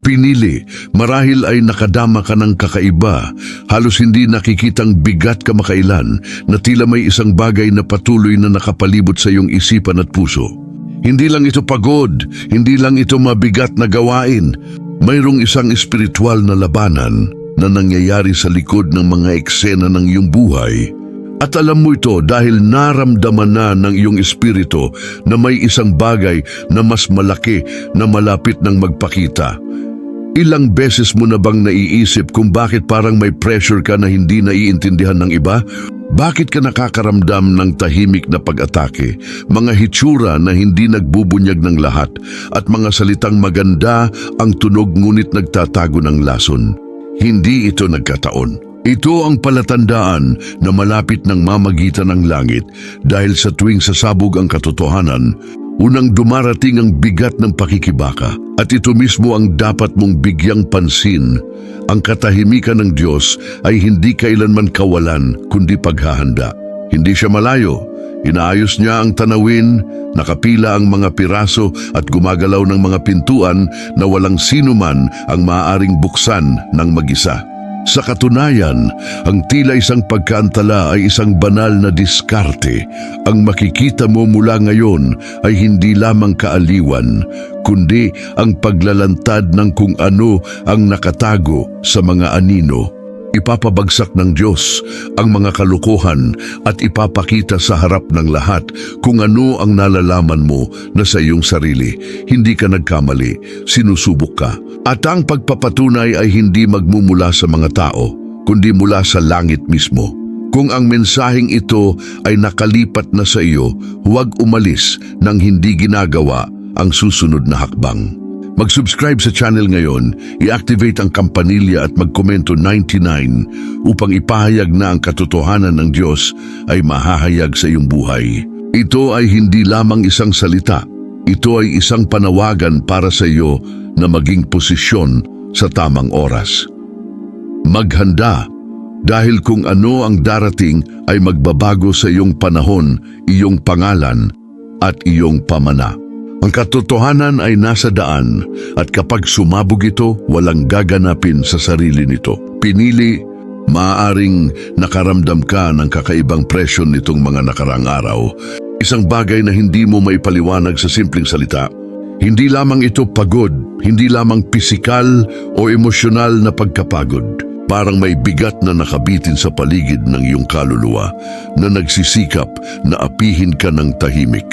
Pinili, marahil ay nakadama ka ng kakaiba, halos hindi nakikitang bigat kamakailan na tila may isang bagay na patuloy na nakapalibot sa iyong isipan at puso. Hindi lang ito pagod, hindi lang ito mabigat na gawain. Mayroong isang espiritual na labanan na nangyayari sa likod ng mga eksena ng iyong buhay. At alam mo ito dahil naramdaman na ng iyong espiritu na may isang bagay na mas malaki na malapit ng magpakita. Ilang beses mo na bang naiisip kung bakit parang may pressure ka na hindi naiintindihan ng iba? Bakit ka nakakaramdam ng tahimik na pag-atake, mga hitsura na hindi nagbubunyag ng lahat, at mga salitang maganda ang tunog ngunit nagtatago ng lason? Hindi ito nagkataon. Ito ang palatandaan na malapit ng mamagitan ng langit dahil sa tuwing sasabog ang katotohanan, unang dumarating ang bigat ng pakikibaka at ito mismo ang dapat mong bigyang pansin. Ang katahimikan ng Diyos ay hindi kailanman kawalan kundi paghahanda. Hindi siya malayo. Inaayos niya ang tanawin, nakapila ang mga piraso at gumagalaw ng mga pintuan na walang sino man ang maaaring buksan ng mag-isa. Sa katunayan, ang tila isang pagkaantala ay isang banal na diskarte. Ang makikita mo mula ngayon ay hindi lamang kaaliwan, kundi ang paglalantad ng kung ano ang nakatago sa mga anino. Ipapabagsak ng Diyos ang mga kalukuhan at ipapakita sa harap ng lahat kung ano ang nalalaman mo na sa iyong sarili. Hindi ka nagkamali, sinusubok ka. At ang pagpapatunay ay hindi magmumula sa mga tao, kundi mula sa langit mismo. Kung ang mensaheng ito ay nakalipat na sa iyo, huwag umalis nang hindi ginagawa ang susunod na hakbang. Mag-subscribe sa channel ngayon, i-activate ang kampanilya at mag-komento 99 upang ipahayag na ang katotohanan ng Diyos ay mahahayag sa iyong buhay. Ito ay hindi lamang isang salita. Ito ay isang panawagan para sa iyo na maging posisyon sa tamang oras. Maghanda dahil kung ano ang darating ay magbabago sa iyong panahon, iyong pangalan at iyong pamana. Ang katotohanan ay nasa daan at kapag sumabog ito, walang gaganapin sa sarili nito. Pinili, maaaring nakaramdam ka ng kakaibang presyon nitong mga nakaraang araw. Isang bagay na hindi mo maipaliwanag sa simpleng salita. Hindi lamang ito pagod, hindi lamang pisikal o emosyonal na pagkapagod. Parang may bigat na nakabitin sa paligid ng iyong kaluluwa na nagsisikap na apihin ka ng tahimik.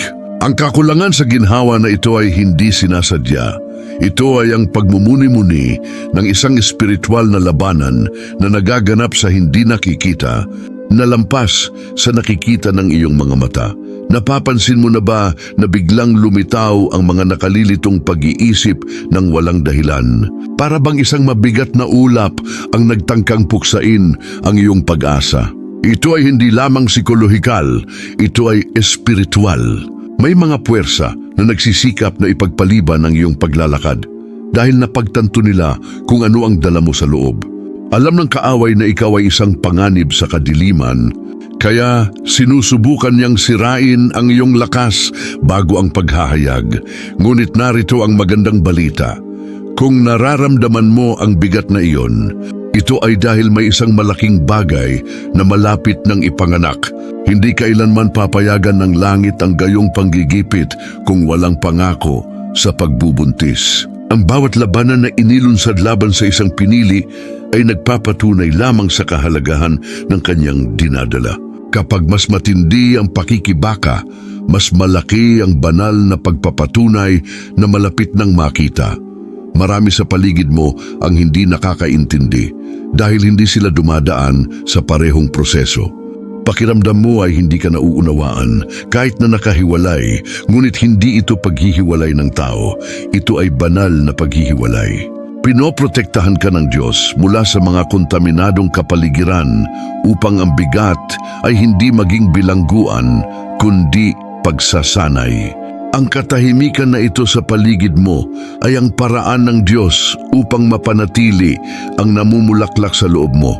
Ang kakulangan sa ginhawa na ito ay hindi sinasadya. Ito ay ang pagmumuni-muni ng isang espiritual na labanan na nagaganap sa hindi nakikita, na lampas sa nakikita ng iyong mga mata. Napapansin mo na ba na biglang lumitaw ang mga nakalilitong pag-iisip ng walang dahilan? Para bang isang mabigat na ulap ang nagtangkang puksain ang iyong pag-asa? Ito ay hindi lamang psikolohikal, ito ay espiritual. May mga puwersa na nagsisikap na ipagpaliban ang iyong paglalakad dahil napagtanto nila kung ano ang dala mo sa loob. Alam ng kaaway na ikaw ay isang panganib sa kadiliman, kaya sinusubukan niyang sirain ang iyong lakas bago ang paghahayag. Ngunit narito ang magandang balita. Kung nararamdaman mo ang bigat na iyon, ito ay dahil may isang malaking bagay na malapit ng ipanganak. Hindi kailanman papayagan ng langit ang gayong panggigipit kung walang pangako sa pagbubuntis. Ang bawat labanan na inilunsad laban sa isang pinili ay nagpapatunay lamang sa kahalagahan ng kanyang dinadala. Kapag mas matindi ang pakikibaka, mas malaki ang banal na pagpapatunay na malapit ng makita. Marami sa paligid mo ang hindi nakakaintindi dahil hindi sila dumadaan sa parehong proseso. Pakiramdam mo ay hindi ka nauunawaan kahit na nakahiwalay, ngunit hindi ito paghihiwalay ng tao. Ito ay banal na paghihiwalay. Pinoprotektahan ka ng Diyos mula sa mga kontaminadong kapaligiran upang ang bigat ay hindi maging bilangguan kundi pagsasanay. Ang katahimikan na ito sa paligid mo ay ang paraan ng Diyos upang mapanatili ang namumulaklak sa loob mo.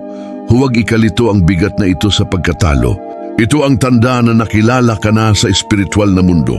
Huwag ikalito ang bigat na ito sa pagkatalo. Ito ang tanda na nakilala ka na sa espiritual na mundo.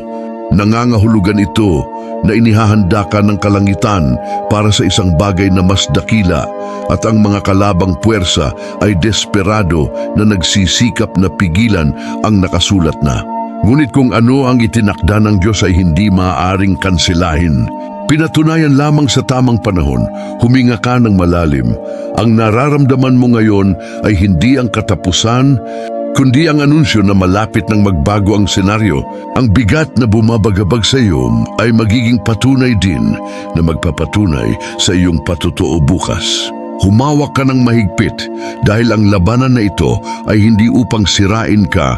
Nangangahulugan ito na inihahanda ka ng kalangitan para sa isang bagay na mas dakila at ang mga kalabang puwersa ay desperado na nagsisikap na pigilan ang nakasulat na. Ngunit kung ano ang itinakda ng Diyos ay hindi maaaring kansilahin. Pinatunayan lamang sa tamang panahon, huminga ka ng malalim. Ang nararamdaman mo ngayon ay hindi ang katapusan, kundi ang anunsyo na malapit ng magbago ang senaryo. Ang bigat na bumabagabag sa iyo ay magiging patunay din na magpapatunay sa iyong patotoo bukas. Humawak ka ng mahigpit dahil ang labanan na ito ay hindi upang sirain ka,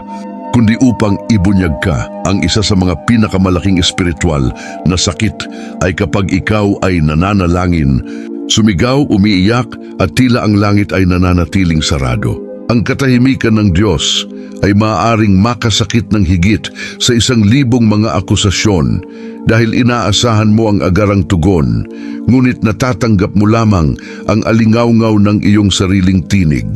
kundi upang ibunyag ka. Ang isa sa mga pinakamalaking espiritual na sakit ay kapag ikaw ay nananalangin, sumigaw, umiiyak at tila ang langit ay nananatiling sarado. Ang katahimikan ng Diyos ay maaaring makasakit ng higit sa 1,000 mga akusasyon dahil inaasahan mo ang agarang tugon, ngunit natatanggap mo lamang ang alingawngaw ng iyong sariling tinig.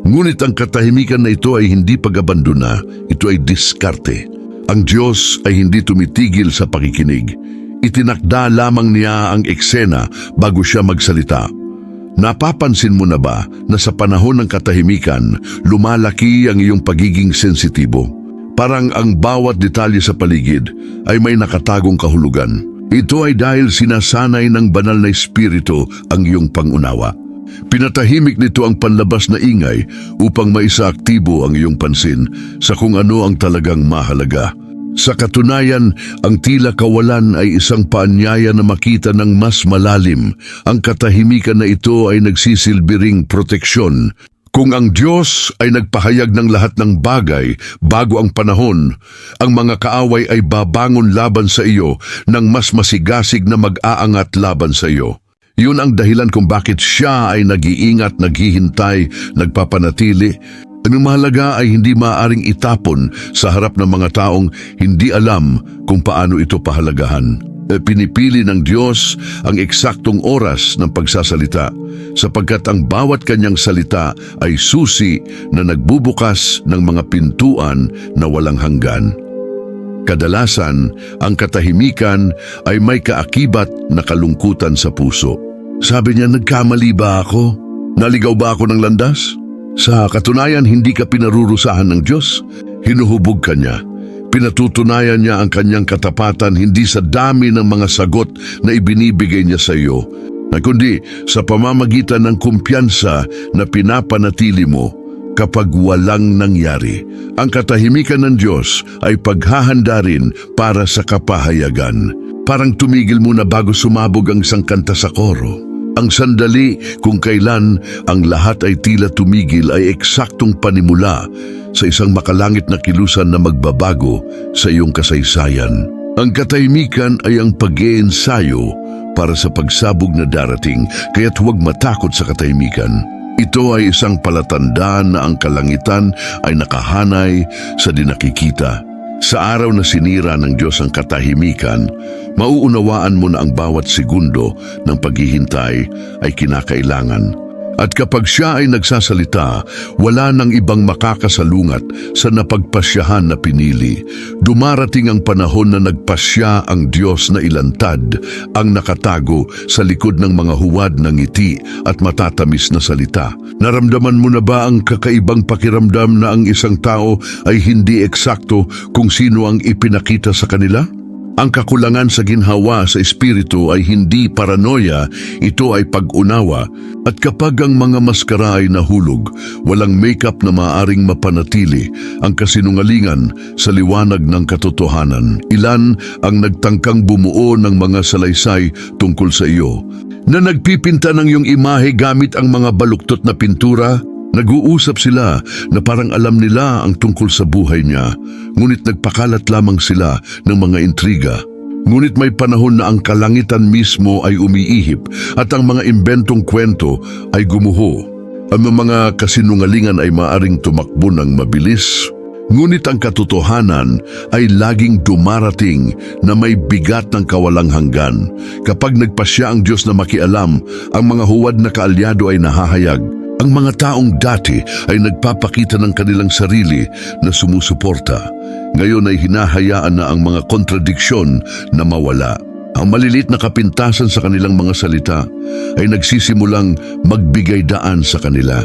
Ngunit ang katahimikan na ito ay hindi pag-abandona, ito ay diskarte. Ang Diyos ay hindi tumitigil sa pakikinig. Itinakda lamang niya ang eksena bago siya magsalita. Napapansin mo na ba na sa panahon ng katahimikan, lumalaki ang iyong pagiging sensitibo? Parang ang bawat detalye sa paligid ay may nakatagong kahulugan. Ito ay dahil sinasanay ng banal na espiritu ang iyong pangunawa. Pinatahimik nito ang panlabas na ingay upang maisaaktibo ang iyong pansin sa kung ano ang talagang mahalaga. Sa katunayan, ang tila kawalan ay isang paanyaya na makita ng mas malalim. Ang katahimikan na ito ay nagsisilbing proteksyon. Kung ang Diyos ay nagpahayag ng lahat ng bagay bago ang panahon, ang mga kaaway ay babangon laban sa iyo ng mas masigasig na mag-aangat laban sa iyo. Yun ang dahilan kung bakit siya ay nag-iingat, naghihintay, nagpapanatili. Ang mahalaga ay hindi maaaring itapon sa harap ng mga taong hindi alam kung paano ito pahalagahan. Pinipili ng Diyos ang eksaktong oras ng pagsasalita sapagkat ang bawat kanyang salita ay susi na nagbubukas ng mga pintuan na walang hanggan. Kadalasan, ang katahimikan ay may kaakibat na kalungkutan sa puso. Sabi niya, nagkamali ba ako? Naligaw ba ako ng landas? Sa katunayan, hindi ka pinarurusahan ng Diyos. Hinuhubog ka niya. Pinatutunayan niya ang kanyang katapatan hindi sa dami ng mga sagot na ibinibigay niya sa iyo, kundi sa pamamagitan ng kumpiyansa na pinapanatili mo kapag walang nangyari. Ang katahimikan ng Diyos ay paghahanda rin para sa kapahayagan. Parang tumigil muna bago sumabog ang isang kanta sa koro. Ang sandali kung kailan ang lahat ay tila tumigil ay eksaktong panimula sa isang makalangit na kilusan na magbabago sa iyong kasaysayan. Ang katahimikan ay ang pag-iensayo para sa pagsabog na darating, kaya't huwag matakot sa katahimikan. Ito ay isang palatandaan na ang kalangitan ay nakahanay sa di nakikita. Sa araw na sinira ng Diyos ang katahimikan, mauunawaan mo na ang bawat segundo ng paghihintay ay kinakailangan. At kapag siya ay nagsasalita, wala nang ibang makakasalungat sa napagpasyahan na pinili. Dumarating ang panahon na nagpasya ang Diyos na ilantad ang nakatago sa likod ng mga huwad ng ngiti at matatamis na salita. Naramdaman mo na ba ang kakaibang pakiramdam na ang isang tao ay hindi eksakto kung sino ang ipinakita sa kanila? Ang kakulangan sa ginhawa sa espiritu ay hindi paranoia, ito ay pag-unawa. At kapag ang mga maskara ay nahulog, walang makeup na maaring mapanatili ang kasinungalingan sa liwanag ng katotohanan. Ilan ang nagtangkang bumuo ng mga salaysay tungkol sa iyo, na nagpipinta ng iyong imahe gamit ang mga baluktot na pintura. Nag-uusap sila na parang alam nila ang tungkol sa buhay niya, ngunit nagpakalat lamang sila ng mga intriga. Ngunit may panahon na ang kalangitan mismo ay umiihip at ang mga imbentong kwento ay gumuho. Ang mga kasinungalingan ay maaring tumakbo ng mabilis, ngunit ang katotohanan ay laging dumarating na may bigat ng kawalang hanggan. Kapag nagpasya ang Diyos na makialam, ang mga huwad na kaalyado ay nahahayag. Ang mga taong dati ay nagpapakita ng kanilang sarili na sumusuporta. Ngayon ay hinahayaan na ang mga kontradiksyon na mawala. Ang malilit na kapintasan sa kanilang mga salita ay nagsisimulang magbigay daan sa kanila.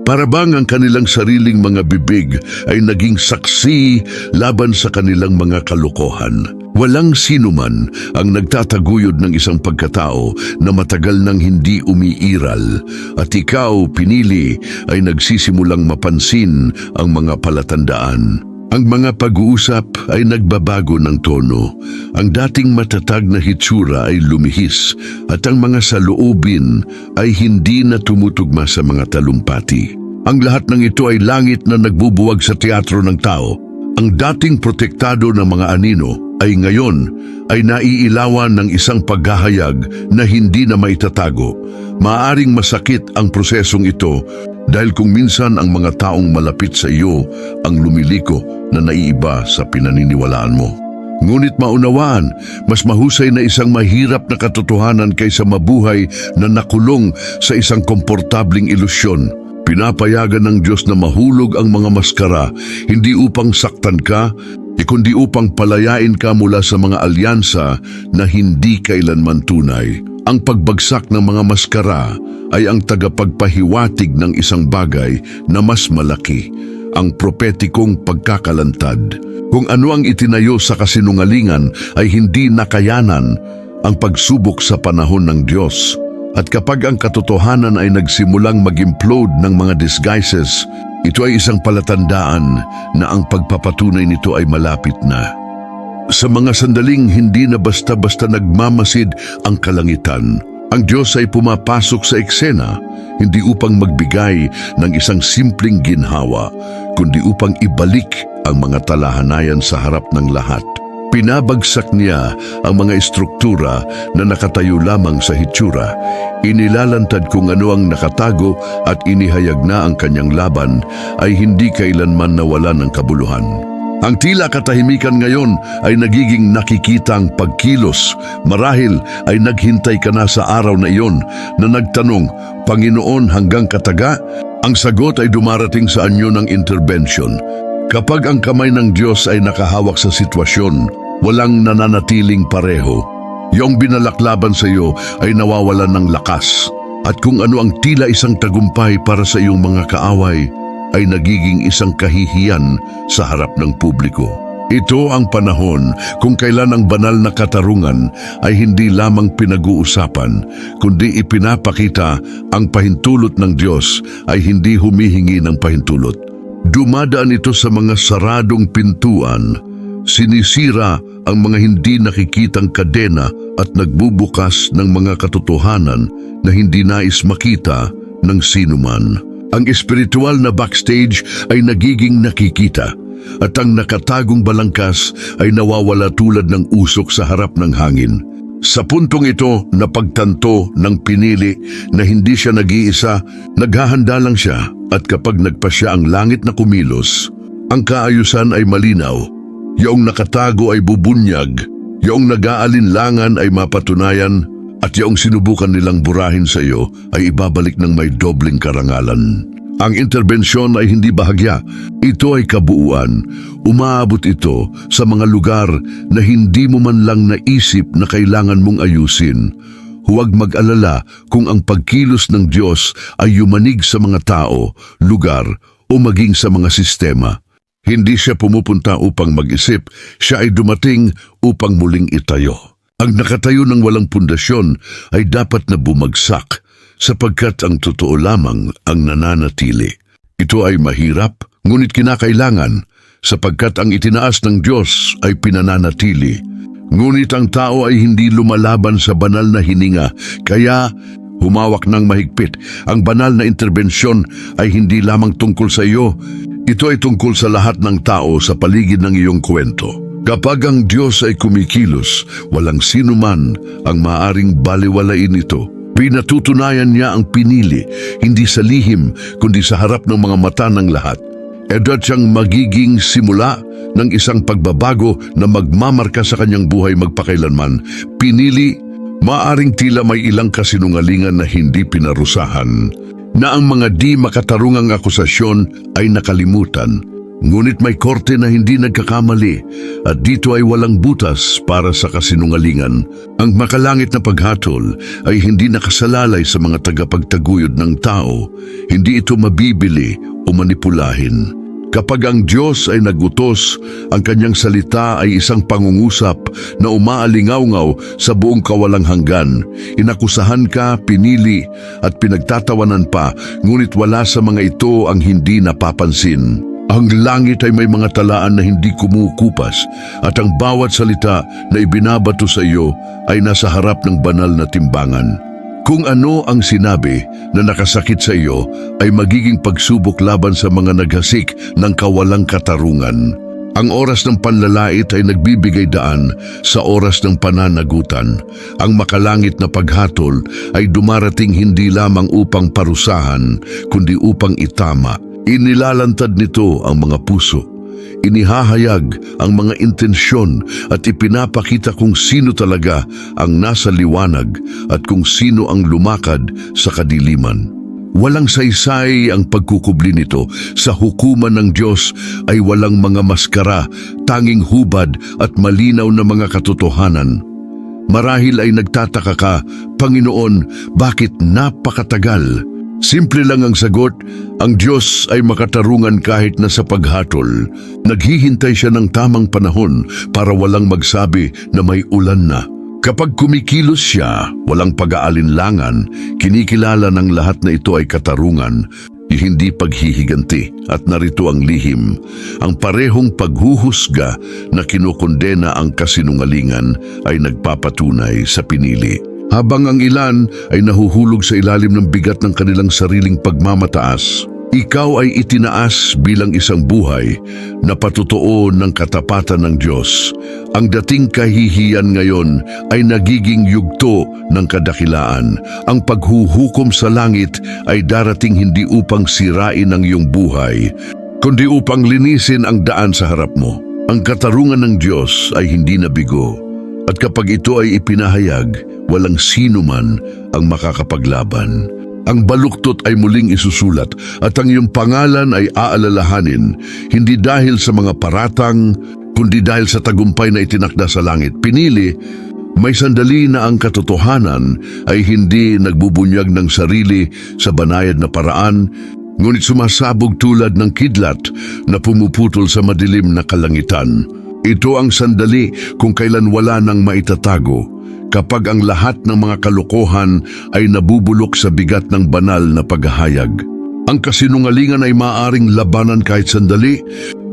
Para bang ang kanilang sariling mga bibig ay naging saksi laban sa kanilang mga kalokohan. Walang sinuman ang nagtataguyod ng isang pagkatao na matagal nang hindi umiiral at ikaw, pinili, ay nagsisimulang mapansin ang mga palatandaan. Ang mga pag-uusap ay nagbabago ng tono. Ang dating matatag na hitsura ay lumihis at ang mga saloobin ay hindi na tumutugma sa mga talumpati. Ang lahat ng ito ay langit na nagbubuwag sa teatro ng tao. Ang dating protektado ng mga anino ay ngayon ay naiilawan ng isang paghahayag na hindi na maitatago. Maaring masakit ang prosesong ito dahil kung minsan ang mga taong malapit sa iyo ang lumiliko na naiiba sa pinaniniwalaan mo. Ngunit maunawaan, mas mahusay na isang mahirap na katotohanan kaysa mabuhay na nakulong sa isang komportabling ilusyon. Pinapayagan ng Diyos na mahulog ang mga maskara, hindi upang saktan ka, kundi upang palayain ka mula sa mga alyansa na hindi kailanman tunay. Ang pagbagsak ng mga maskara ay ang tagapagpahiwatig ng isang bagay na mas malaki, ang propetikong pagkakalantad. Kung ano ang itinayo sa kasinungalingan ay hindi nakayanan ang pagsubok sa panahon ng Diyos. At kapag ang katotohanan ay nagsimulang mag-implode ng mga disguises, ito ay isang palatandaan na ang pagpapatunay nito ay malapit na. Sa mga sandaling hindi na basta-basta nagmamasid ang kalangitan, ang Diyos ay pumapasok sa eksena, hindi upang magbigay ng isang simpleng ginhawa, kundi upang ibalik ang mga talahanayan sa harap ng lahat. Pinabagsak niya ang mga estruktura na nakatayo lamang sa hitsura. Inilalantad kung ano ang nakatago at inihayag na ang kanyang laban ay hindi kailanman nawala ng kabuluhan. Ang tila katahimikan ngayon ay nagiging nakikitang pagkilos. Marahil ay naghintay ka na sa araw na iyon na nagtanong, Panginoon, hanggang kataga? Ang sagot ay dumarating sa anyo ng intervention. Kapag ang kamay ng Diyos ay nakahawak sa sitwasyon, walang nananatiling pareho. Yung binalaklaban sa iyo ay nawawalan ng lakas. At kung ano ang tila isang tagumpay para sa iyong mga kaaway, ay nagiging isang kahihiyan sa harap ng publiko. Ito ang panahon kung kailan ang banal na katarungan ay hindi lamang pinag-uusapan, kundi ipinapakita ang pahintulot ng Diyos ay hindi humihingi ng pahintulot. Dumadaan ito sa mga saradong pintuan, sinisira ang mga hindi nakikitang kadena at nagbubukas ng mga katotohanan na hindi nais makita ng sinuman. Ang espiritual na backstage ay nagiging nakikita at ang nakatagong balangkas ay nawawala tulad ng usok sa harap ng hangin. Sa puntong ito, napagtanto ng pinili na hindi siya nag-iisa, naghahanda lang siya at kapag nagpasya ang langit na kumilos, ang kaayusan ay malinaw, yaong nakatago ay bubunyag, yaong nag-aalinlangan ay mapatunayan, at yaong sinubukan nilang burahin sa iyo ay ibabalik ng may dobling karangalan. Ang interbensyon ay hindi bahagya, ito ay kabuuan. Umaabot ito sa mga lugar na hindi mo man lang naisip na kailangan mong ayusin. Huwag mag-alala kung ang pagkilos ng Diyos ay yumanig sa mga tao, lugar o maging sa mga sistema. Hindi siya pumupunta upang mag-isip, siya ay dumating upang muling itayo. Ang nakatayo ng walang pundasyon ay dapat na bumagsak, sapagkat ang totoo lamang ang nananatili. Ito ay mahirap, ngunit kinakailangan, sapagkat ang itinaas ng Diyos ay pinananatili. Ngunit ang tao ay hindi lumalaban sa banal na hininga, kaya humawak ng mahigpit. Ang banal na interbensyon ay hindi lamang tungkol sa iyo, ito ay tungkol sa lahat ng tao sa paligid ng iyong kwento. Kapag ang Diyos ay kumikilos, walang sinuman ang maaring baliwalain ito. Pinatutunayan niya ang pinili, hindi sa lihim, kundi sa harap ng mga mata ng lahat. At siyang magiging simula ng isang pagbabago na magmamarka sa kanyang buhay magpakailanman. Pinili, maaring tila may ilang kasinungalingan na hindi pinarusahan. na ang mga di makatarungang akusasyon ay nakalimutan. Ngunit may korte na hindi nagkakamali at dito ay walang butas para sa kasinungalingan. Ang makalangit na paghatol ay hindi nakasalalay sa mga tagapagtaguyod ng tao. Hindi ito mabibili o manipulahin. Kapag ang Diyos ay nagutos, ang kanyang salita ay isang pangungusap na umaalingaw-ngaw sa buong kawalang hanggan. Inakusahan ka, pinili at pinagtatawanan pa, ngunit wala sa mga ito ang hindi napapansin. Ang langit ay may mga talaan na hindi kumukupas at ang bawat salita na ibinabato sa iyo ay nasa harap ng banal na timbangan. Kung ano ang sinabi na nakasakit sa iyo ay magiging pagsubok laban sa mga naghasik ng kawalang katarungan. Ang oras ng panlalait ay nagbibigay daan sa oras ng pananagutan. Ang makalangit na paghatol ay dumarating hindi lamang upang parusahan, kundi upang itama. Inilalantad nito ang mga puso. Inihahayag ang mga intensyon at ipinapakita kung sino talaga ang nasa liwanag at kung sino ang lumakad sa kadiliman. Walang saysay ang pagkukubli nito. Sa hukuman ng Diyos ay walang mga maskara, tanging hubad at malinaw na mga katotohanan. Marahil ay nagtataka ka, Panginoon, bakit napakatagal? Simple lang ang sagot, ang Diyos ay makatarungan kahit na sa paghatol. Naghihintay siya ng tamang panahon para walang magsabi na may ulan na. Kapag kumikilos siya, walang pag-aalinlangan, kinikilala ng lahat na ito ay katarungan, hindi paghihiganti, at narito ang lihim. Ang parehong paghuhusga na kinukondena ang kasinungalingan ay nagpapatunay sa pinili. Habang ang ilan ay nahuhulog sa ilalim ng bigat ng kanilang sariling pagmamataas, ikaw ay itinaas bilang isang buhay na patotoo ng katapatan ng Diyos. Ang dating kahihiyan ngayon ay nagiging yugto ng kadakilaan. Ang paghuhukom sa langit ay darating hindi upang sirain ang iyong buhay, kundi upang linisin ang daan sa harap mo. Ang katarungan ng Diyos ay hindi nabigo. At kapag ito ay ipinahayag, walang sino man ang makakapaglaban. Ang baluktot ay muling isusulat at ang iyong pangalan ay aalalahanin, hindi dahil sa mga paratang, kundi dahil sa tagumpay na itinakda sa langit. Pinili, may sandali na ang katotohanan ay hindi nagbubunyag ng sarili sa banayad na paraan, ngunit sumasabog tulad ng kidlat na pumuputol sa madilim na kalangitan. Ito ang sandali kung kailan wala nang maitatago, kapag ang lahat ng mga kalokohan ay nabubulok sa bigat ng banal na paghahayag. Ang kasinungalingan ay maaaring labanan kahit sandali,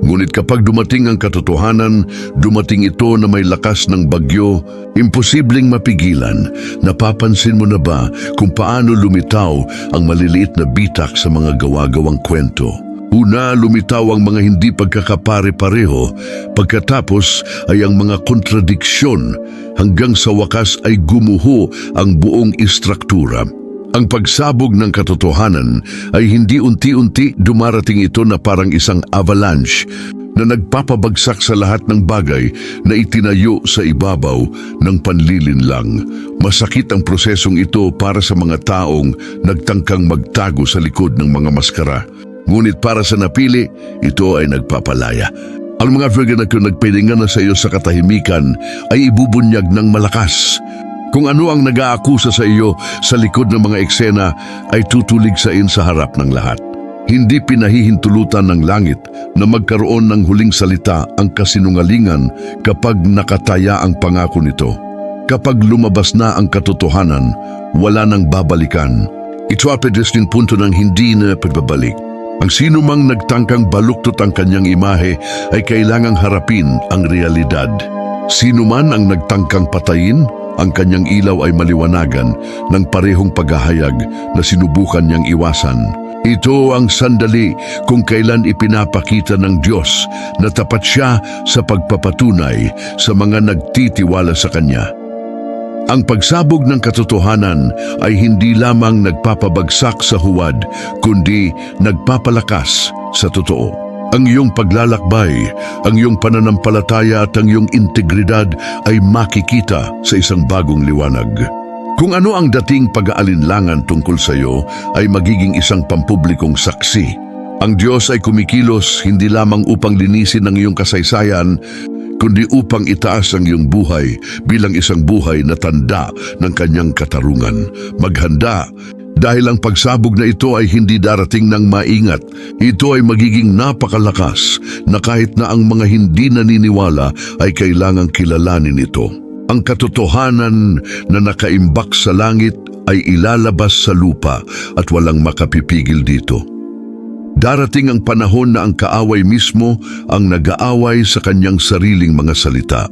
ngunit kapag dumating ang katotohanan, dumating ito na may lakas ng bagyo, imposibleng mapigilan. Napapansin mo na ba kung paano lumitaw ang maliliit na bitak sa mga gawa-gawang kwento? Una, lumitaw ang mga hindi pagkakapare-pareho, pagkatapos ay ang mga kontradiksyon, hanggang sa wakas ay gumuho ang buong istruktura. Ang pagsabog ng katotohanan ay hindi unti-unti dumarating ito na parang isang avalanche na nagpapabagsak sa lahat ng bagay na itinayo sa ibabaw ng panlilinlang. Masakit ang prosesong ito para sa mga taong nagtangkang magtago sa likod ng mga maskara. Ngunit para sa napili, ito ay nagpapalaya. Ang mga vegan na nagpilingan na sa iyo sa katahimikan ay ibubunyag ng malakas. Kung ano ang nag-aakusa sa iyo sa likod ng mga eksena ay tutuligsain sa harap ng lahat. Hindi pinahihintulutan ng langit na magkaroon ng huling salita ang kasinungalingan kapag nakataya ang pangako nito. Kapag lumabas na ang katotohanan, wala nang babalikan. Ito ay pedestin punto ng hindi na pagbabalik. Ang sino mang nagtangkang baluktot ang kanyang imahe ay kailangang harapin ang realidad. Sino man ang nagtangkang patayin, ang kanyang ilaw ay maliwanagan ng parehong paghahayag na sinubukan niyang iwasan. Ito ang sandali kung kailan ipinapakita ng Diyos na tapat siya sa pagpapatunay sa mga nagtitiwala sa Kanya. Ang pagsabog ng katotohanan ay hindi lamang nagpapabagsak sa huwad, kundi nagpapalakas sa totoo. Ang iyong paglalakbay, ang iyong pananampalataya at ang iyong integridad ay makikita sa isang bagong liwanag. Kung ano ang dating pag-aalinlangan tungkol sa iyo ay magiging isang pampublikong saksi. Ang Diyos ay kumikilos hindi lamang upang linisin ang iyong kasaysayan, kundi upang itaas ang iyong buhay bilang isang buhay na tanda ng kanyang katarungan. Maghanda, dahil ang pagsabog na ito ay hindi darating ng maingat. Ito ay magiging napakalakas na kahit na ang mga hindi naniniwala ay kailangang kilalanin ito. Ang katotohanan na nakaimbak sa langit ay ilalabas sa lupa at walang makapipigil dito. Darating ang panahon na ang kaaway mismo ang nag-aaway sa kanyang sariling mga salita.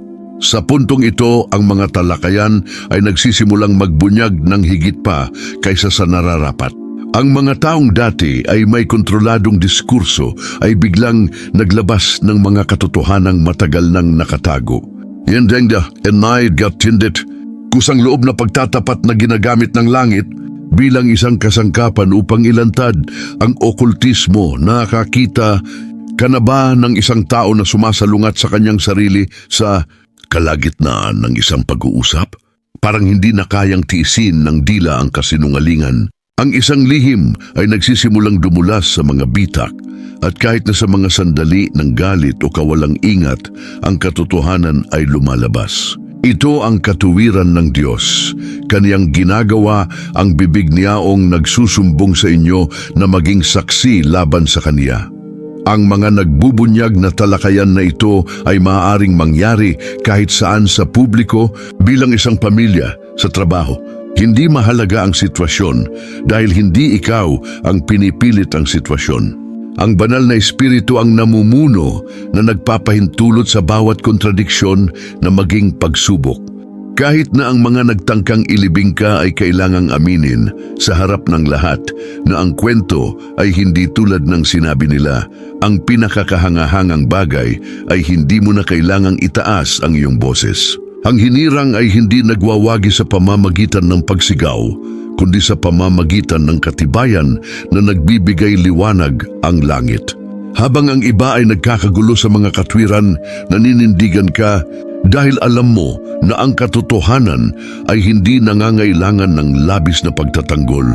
Sa puntong ito, ang mga talakayan ay nagsisimulang magbunyag ng higit pa kaysa sa nararapat. Ang mga taong dati ay may kontroladong diskurso ay biglang naglabas ng mga katotohanang matagal nang nakatago. Yendengda, enay gatindit, kusang loob na pagtatapat na ginagamit ng langit bilang isang kasangkapan upang ilantad ang okultismo. Nakakita ka na ba ng isang tao na sumasalungat sa kanyang sarili sa kalagitnaan ng isang pag-uusap? Parang hindi na kayang tiisin ng dila ang kasinungalingan. Ang isang lihim ay nagsisimulang dumulas sa mga bitak at kahit na sa mga sandali ng galit o kawalang ingat, ang katotohanan ay lumalabas. Ito ang katuwiran ng Diyos. Kaniyang ginagawa ang bibig niyaong nagsusumbong sa inyo na maging saksi laban sa Kaniya. Ang mga nagbubunyag na talakayan na ito ay maaaring mangyari kahit saan sa publiko, bilang isang pamilya, sa trabaho. Hindi mahalaga ang sitwasyon dahil hindi ikaw ang pinipilit ang sitwasyon. Ang banal na espiritu ang namumuno na nagpapahintulot sa bawat kontradiksyon na maging pagsubok. Kahit na ang mga nagtangkang ilibing ka ay kailangang aminin sa harap ng lahat na ang kwento ay hindi tulad ng sinabi nila. Ang pinakakahangahangang bagay ay hindi mo na kailangang itaas ang iyong boses. Ang hinirang ay hindi nagwawagi sa pamamagitan ng pagsigaw, kundi sa pamamagitan ng katibayan na nagbibigay liwanag ang langit. Habang ang iba ay nagkakagulo sa mga katwiran, naninindigan ka dahil alam mo na ang katotohanan ay hindi nangangailangan ng labis na pagtatanggol.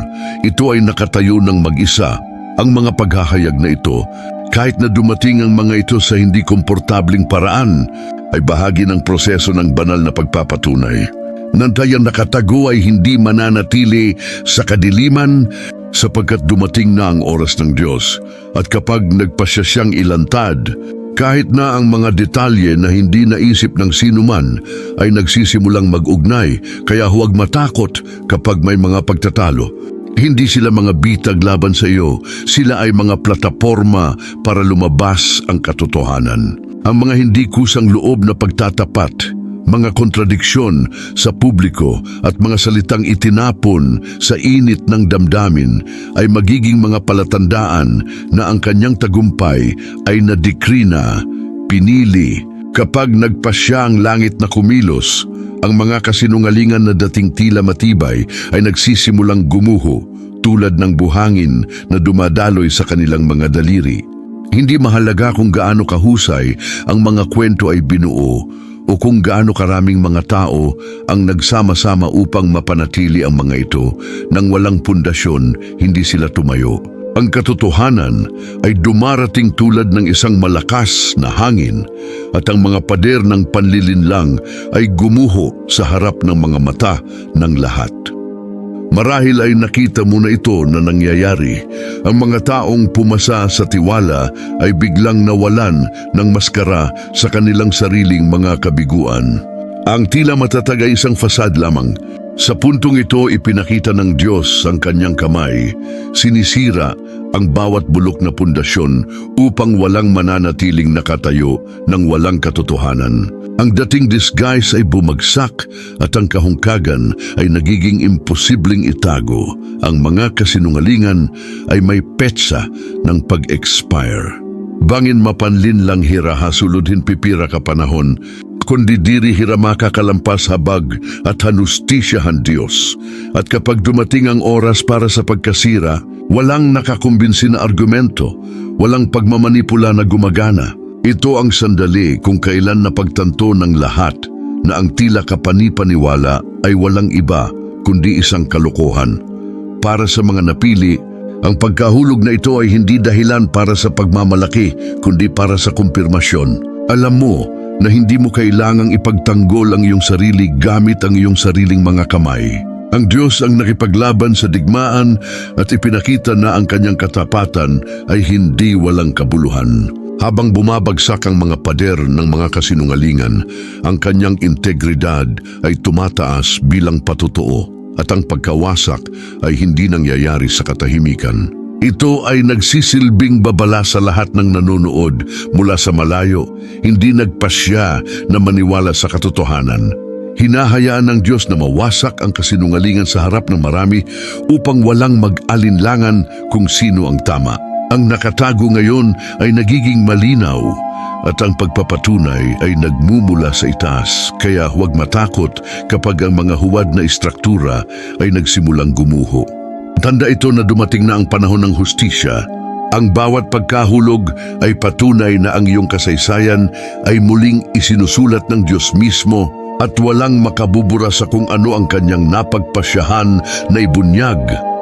Ito ay nakatayo ng mag-isa. Ang mga paghahayag na ito, kahit na dumating ang mga ito sa hindi komportabling paraan, ay bahagi ng proseso ng banal na pagpapatunay. Nantayang nakatago ay hindi mananatili sa kadiliman sapagkat dumating na ang oras ng Diyos. At kapag nagpasya siyang ilantad, kahit na ang mga detalye na hindi naisip ng sinuman ay nagsisimulang mag-ugnay, kaya huwag matakot kapag may mga pagtatalo. Hindi sila mga bitag laban sa iyo, sila ay mga plataporma para lumabas ang katotohanan. Ang mga hindi kusang loob na pagtatapat, mga kontradiksyon sa publiko at mga salitang itinapon sa init ng damdamin ay magiging mga palatandaan na ang kanyang tagumpay ay nadikrina, pinili. Kapag nagpasya ang langit na kumilos, ang mga kasinungalingan na dating tila matibay ay nagsisimulang gumuho tulad ng buhangin na dumadaloy sa kanilang mga daliri. Hindi mahalaga kung gaano kahusay ang mga kwento ay binuo o kung gaano karaming mga tao ang nagsama-sama upang mapanatili ang mga ito. Nang walang pundasyon, hindi sila tumayo. Ang katotohanan ay dumarating tulad ng isang malakas na hangin at ang mga pader ng panlilinlang ay gumuho sa harap ng mga mata ng lahat. Marahil ay nakita mo na ito na nangyayari. Ang mga taong pumasa sa tiwala ay biglang nawalan ng maskara sa kanilang sariling mga kabiguan. Ang tila matatag ay isang fasad lamang. Sa puntong ito, ipinakita ng Diyos ang kanyang kamay. Sinisira ang bawat bulok na pundasyon upang walang mananatiling nakatayo ng walang katotohanan. Ang dating disguise ay bumagsak at ang kahungkagan ay nagiging imposibleng itago. Ang mga kasinungalingan ay may petsa ng pag-expire. Bangin mapanlin lang hiraha suludhin pipira ka panahon, kundi diri hiramaka kalampas habag at hanustisyahan Diyos. At kapag dumating ang oras para sa pagkasira, walang nakakumbinsi na argumento, walang pagmamanipula na gumagana. Ito ang sandali kung kailan napagtanto ng lahat na ang tila kapanipaniwala ay walang iba kundi isang kalokohan. Para sa mga napili, ang pagkahulog na ito ay hindi dahilan para sa pagmamalaki, kundi para sa kumpirmasyon. Alam mo na hindi mo kailangang ipagtanggol ang iyong sarili gamit ang iyong sariling mga kamay. Ang Diyos ang nakipaglaban sa digmaan at ipinakita na ang kanyang katapatan ay hindi walang kabuluhan. Habang bumabagsak ang mga pader ng mga kasinungalingan, ang kanyang integridad ay tumataas bilang patotoo at ang pagkawasak ay hindi nangyayari sa katahimikan. Ito ay nagsisilbing babala sa lahat ng nanonood mula sa malayo, hindi nagpasya na maniwala sa katotohanan. Hinahayaan ng Diyos na mawasak ang kasinungalingan sa harap ng marami upang walang mag-alinlangan kung sino ang tama. Ang nakatago ngayon ay nagiging malinaw at ang pagpapatunay ay nagmumula sa itaas. Kaya huwag matakot kapag ang mga huwad na istruktura ay nagsimulang gumuho. Tanda ito na dumating na ang panahon ng hustisya. Ang bawat pagkahulog ay patunay na ang iyong kasaysayan ay muling isinusulat ng Diyos mismo at walang makabubura sa kung ano ang kanyang napagpasyahan na ibunyag.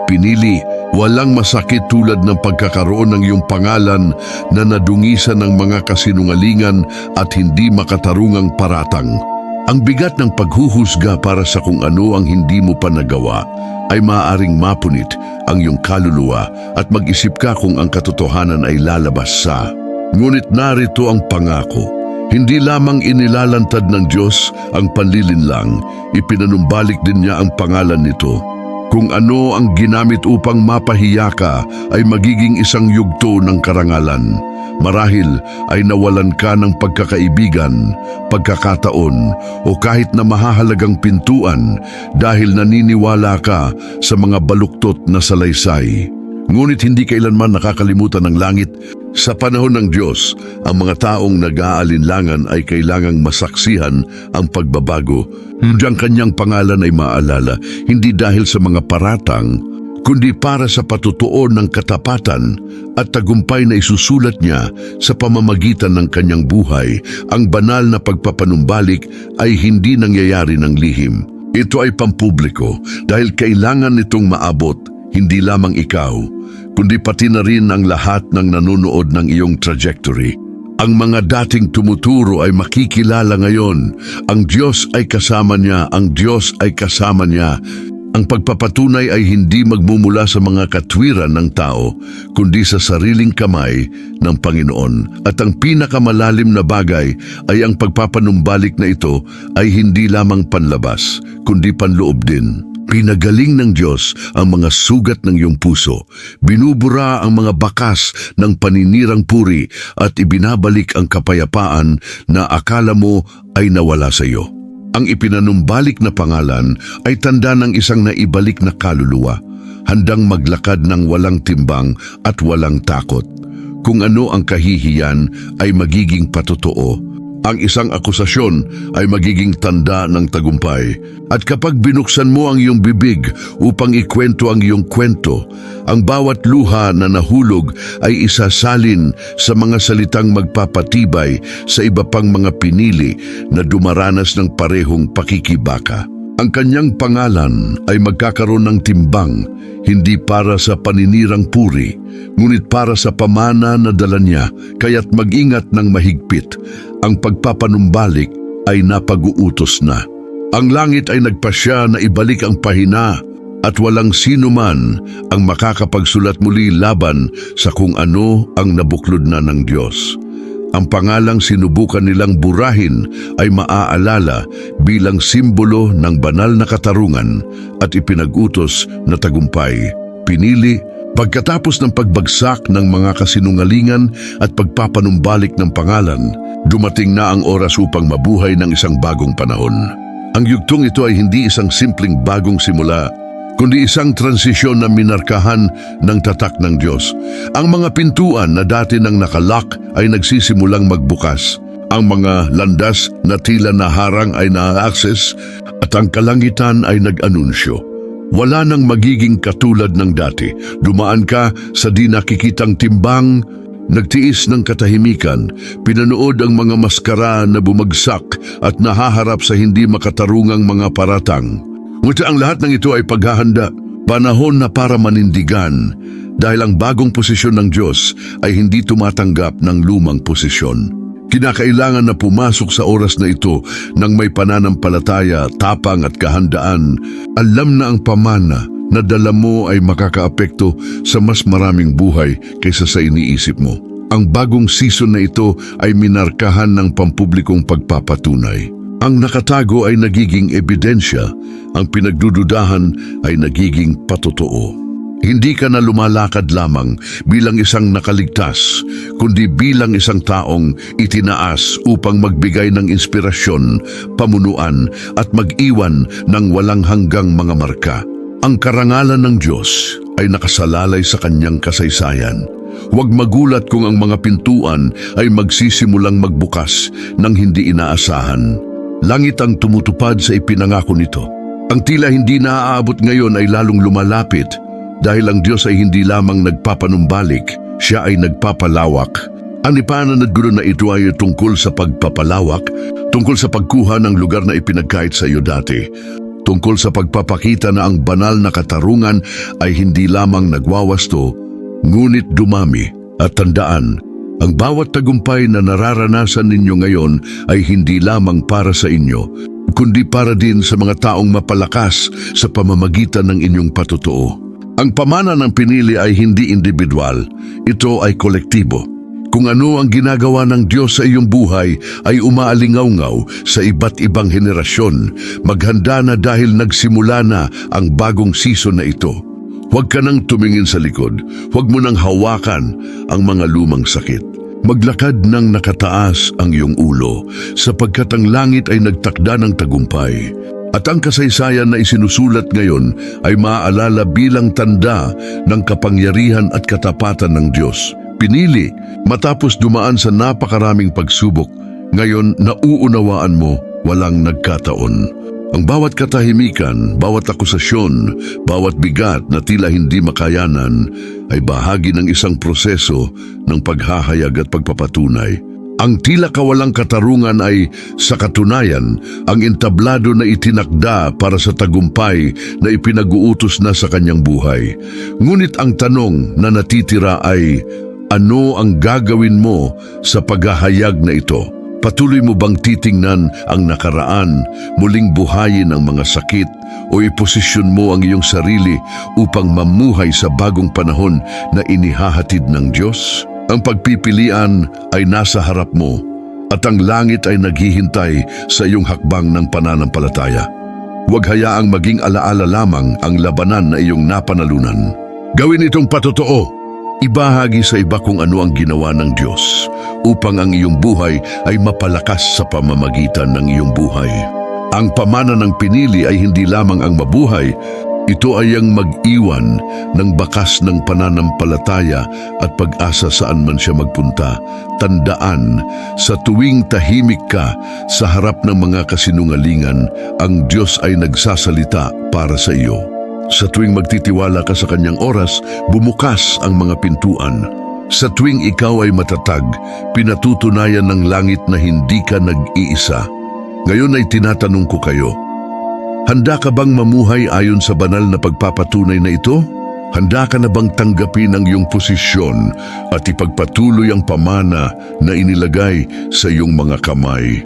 Pinili, walang masakit tulad ng pagkakaroon ng iyong pangalan na nadungisan ng mga kasinungalingan at hindi makatarungang paratang. Ang bigat ng paghuhusga para sa kung ano ang hindi mo pa nagawa ay maaaring mapunit ang iyong kaluluwa at mag-isip ka kung ang katotohanan ay lalabas sa. Ngunit narito ang pangako. Hindi lamang inilalantad ng Diyos ang panlilinlang, ipinanumbalik din niya ang pangalan nito. Kung ano ang ginamit upang mapahiya ka ay magiging isang yugto ng karangalan. Marahil ay nawalan ka ng pagkakaibigan, pagkakataon o kahit na mahahalagang pintuan dahil naniniwala ka sa mga baluktot na salaysay. Ngunit hindi kailanman nakakalimutan ng langit. Sa panahon ng Diyos, ang mga taong nag-aalinlangan ay kailangang masaksihan ang pagbabago. Ang kanyang pangalan ay maalala, hindi dahil sa mga paratang, kundi para sa patutuo ng katapatan at tagumpay na isusulat niya sa pamamagitan ng kanyang buhay. Ang banal na pagpapanumbalik ay hindi nangyayari ng lihim. Ito ay pampubliko dahil kailangan nitong maabot, hindi lamang ikaw, kundi pati na rin ang lahat ng nanonood ng iyong trajectory. Ang mga dating tumuturo ay makikilala ngayon. Ang Diyos ay kasama niya, ang Diyos ay kasama niya. Ang pagpapatunay ay hindi magmumula sa mga katwiran ng tao, kundi sa sariling kamay ng Panginoon. At ang pinakamalalim na bagay ay ang pagpapanumbalik na ito ay hindi lamang panlabas, kundi panloob din. Pinagaling ng Diyos ang mga sugat ng iyong puso, binubura ang mga bakas ng paninirang puri at ibinabalik ang kapayapaan na akala mo ay nawala sa iyo. Ang ipinanumbalik na pangalan ay tanda ng isang naibalik na kaluluwa, handang maglakad ng walang timbang at walang takot. Kung ano ang kahihiyan ay magiging patotoo. Ang isang akusasyon ay magiging tanda ng tagumpay. At kapag binuksan mo ang iyong bibig upang ikwento ang iyong kwento, ang bawat luha na nahulog ay isasalin sa mga salitang magpapatibay sa iba pang mga pinili na dumaranas ng parehong pakikibaka. Ang kanyang pangalan ay magkakaroon ng timbang, hindi para sa paninirang puri, ngunit para sa pamana na dala niya, kaya't mag-ingat ng mahigpit. Ang pagpapanumbalik ay napag-uutos na. Ang langit ay nagpasya na ibalik ang pahina at walang sino man ang makakapagsulat muli laban sa kung ano ang nabuklod na ng Diyos. Ang pangalang sinubukan nilang burahin ay maaalala bilang simbolo ng banal na katarungan at ipinag-utos na tagumpay. Pinili, pagkatapos ng pagbagsak ng mga kasinungalingan at pagpapanumbalik ng pangalan, dumating na ang oras upang mabuhay ng isang bagong panahon. Ang yugtong ito ay hindi isang simpleng bagong simula, kundi isang transisyon na minarkahan ng tatak ng Diyos. Ang mga pintuan na dati nang nakalock ay nagsisimulang magbukas. Ang mga landas na tila naharang ay na-access at ang kalangitan ay nag-anunsyo. Wala nang magiging katulad ng dati. Dumaan ka sa di nakikitang timbang, nagtiis ng katahimikan, pinanood ang mga maskara na bumagsak at nahaharap sa hindi makatarungang mga paratang. Ngunit ang lahat ng ito ay paghahanda, panahon na para manindigan, dahil ang bagong posisyon ng Diyos ay hindi tumatanggap ng lumang posisyon. Kinakailangan na pumasok sa oras na ito ng may pananampalataya, tapang at kahandaan. Alam na ang pamana na dala mo ay makakaapekto sa mas maraming buhay kaysa sa iniisip mo. Ang bagong season na ito ay minarkahan ng pampublikong pagpapatunay. Ang nakatago ay nagiging ebidensya, ang pinagdududahan ay nagiging patotoo. Hindi ka na lumalakad lamang bilang isang nakaligtas, kundi bilang isang taong itinaas upang magbigay ng inspirasyon, pamunuan at mag-iwan ng walang hanggang mga marka. Ang karangalan ng Diyos ay nakasalalay sa kanyang kasaysayan. Huwag magulat kung ang mga pintuan ay magsisimulang magbukas ng hindi inaasahan. Langit ang tumutupad sa ipinangako nito. Ang tila hindi naaaabot ngayon ay lalong lumalapit dahil ang Diyos ay hindi lamang nagpapanumbalik, siya ay nagpapalawak. Ang ipananad gulo na ito ay tungkol sa pagpapalawak, tungkol sa pagkuha ng lugar na ipinagkait sa iyo dati, tungkol sa pagpapakita na ang banal na katarungan ay hindi lamang nagwawasto, ngunit dumami. At tandaan, ang bawat tagumpay na nararanasan ninyo ngayon ay hindi lamang para sa inyo, kundi para din sa mga taong mapalakas sa pamamagitan ng inyong patotoo. Ang pamana ng pinili ay hindi individual, ito ay kolektibo. Kung ano ang ginagawa ng Diyos sa iyong buhay ay umaalingaw-ngaw sa iba't ibang henerasyon. Maghanda na dahil nagsimula na ang bagong season na ito. Huwag ka nang tumingin sa likod, huwag mo nang hawakan ang mga lumang sakit. Maglakad ng nakataas ang iyong ulo, sapagkat ang langit ay nagtakda ng tagumpay. At ang kasaysayan na isinusulat ngayon ay maaalala bilang tanda ng kapangyarihan at katapatan ng Diyos. Pinili, matapos dumaan sa napakaraming pagsubok, ngayon nauunawaan mo walang nagkataon. Ang bawat katahimikan, bawat akusasyon, bawat bigat na tila hindi makayanan ay bahagi ng isang proseso ng paghahayag at pagpapatunay. Ang tila kawalang katarungan ay, sa katunayan, ang entablado na itinakda para sa tagumpay na ipinag-uutos na sa kanyang buhay. Ngunit ang tanong na natitira ay, ano ang gagawin mo sa paghahayag na ito? Patuloy mo bang titingnan ang nakaraan, muling buhayin ang mga sakit, o iposisyon mo ang iyong sarili upang mamuhay sa bagong panahon na inihahatid ng Diyos? Ang pagpipilian ay nasa harap mo at ang langit ay naghihintay sa iyong hakbang ng pananampalataya. Huwag hayaang maging alaala lamang ang labanan na iyong napanalunan. Gawin itong patotoo. Ibahagi sa iba kung ano ang ginawa ng Diyos upang ang iyong buhay ay mapalakas sa pamamagitan ng iyong buhay. Ang pamana ng pinili ay hindi lamang ang mabuhay, ito ay ang mag-iwan ng bakas ng pananampalataya at pag-asa saan man siya magpunta. Tandaan, sa tuwing tahimik ka sa harap ng mga kasinungalingan, ang Diyos ay nagsasalita para sa iyo. Sa tuwing magtitiwala ka sa kanyang oras, bumukas ang mga pintuan. Sa tuwing ikaw ay matatag, pinatutunayan ng langit na hindi ka nag-iisa. Ngayon ay tinatanong ko kayo, handa ka bang mamuhay ayon sa banal na pagpapatunay na ito? Handa ka na bang tanggapin ang iyong posisyon at ipagpatuloy ang pamana na inilagay sa iyong mga kamay?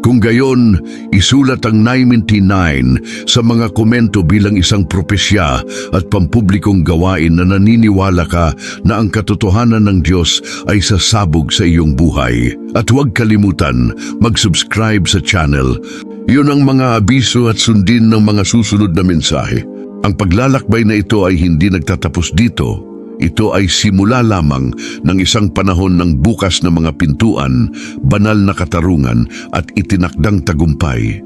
Kung gayon, isulat ang 999 sa mga komento bilang isang propesya at pampublikong gawain na naniniwala ka na ang katotohanan ng Diyos ay sasabog sa iyong buhay. At huwag kalimutan, mag-subscribe sa channel. Yun ang mga abiso at sundin ng mga susunod na mensahe. Ang paglalakbay na ito ay hindi nagtatapos dito. Ito ay simula lamang ng isang panahon ng bukas na mga pintuan, banal na katarungan at itinakdang tagumpay.